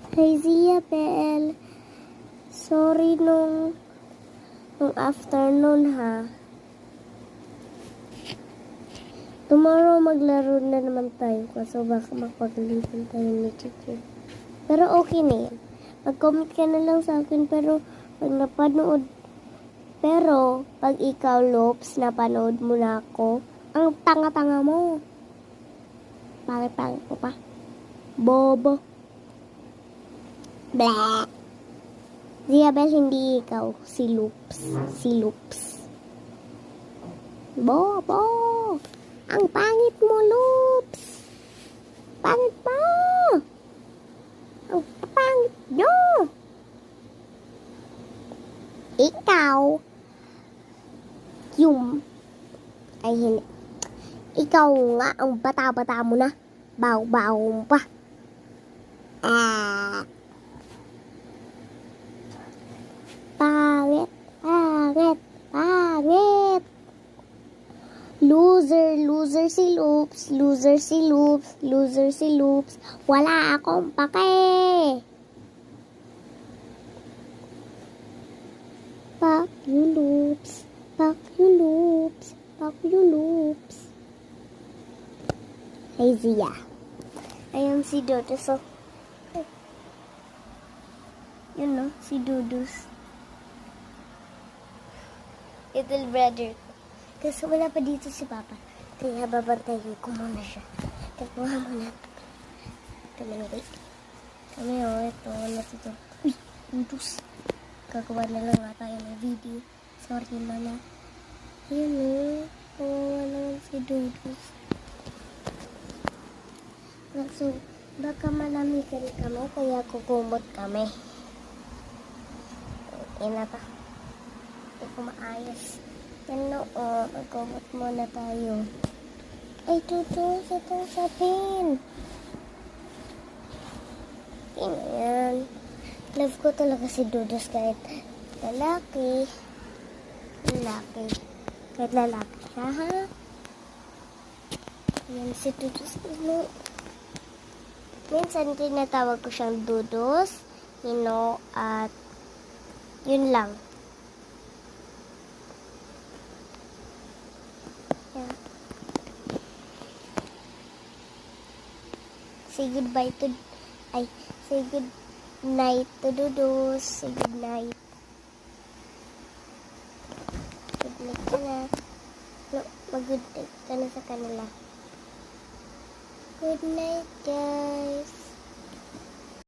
Hey Zia PL, sorry nung afternoon ha. Tomorrow maglaro na naman tayo kaso baka mapaglipan tayo ni Chichi. Pero okay na yan. Mag-comment ka na lang sa akin pero pag napanood, pero pag ikaw Loops, napanood mo na ako, ang tanga-tanga mo. Pangit-pangit mo pa. Bobo. Blah. Ziabel, hindi ikaw. Si Loops. Si Loops. Bobo. Ang pangit mo, Loops. Pangit mo. Ang pangit nyo. Ikaw. Yung. Ay, hindi. Ikaw nga, ang bata-bata mo na. Baw-baw mo pa. Pangit. Pangit. Pangit. Loser, loser si Loops, loser si Loops, loser si Loops. Wala akong pake. Fuck you Loops, fuck you Loops, fuck you Loops. Hey Zia. Ayan si Dudus. Oh. Yun no, si Dudus. Little brother. Kasi wala pa dito si Papa. Kaya babantayin ko muna siya. Tagpuha muna. Kami wait. Kami ito. Ano ito? Uy! Dudus. Gagawa na lang nga tayo ng video. Sorry mana. Ayun o. Kawawa naman si Dudus. So, baka malamigan kami. Kaya kukumot kami. Ina pa. Hindi ko maayos. Ano magkumot muna tayo. Ay, Dudus, itong sapin. Yan. Love ko talaga si Dudus kahit lalaki. Lalaki. Kahit lalaki siya, ha? Yan si Dudus. Minsan tinatawag ko siyang Dudus, at yun lang. Say goodbye to, say good night to Dudus. Say good night. Good night ka na. No, mag-good night ka na sa kanila. Good night, guys.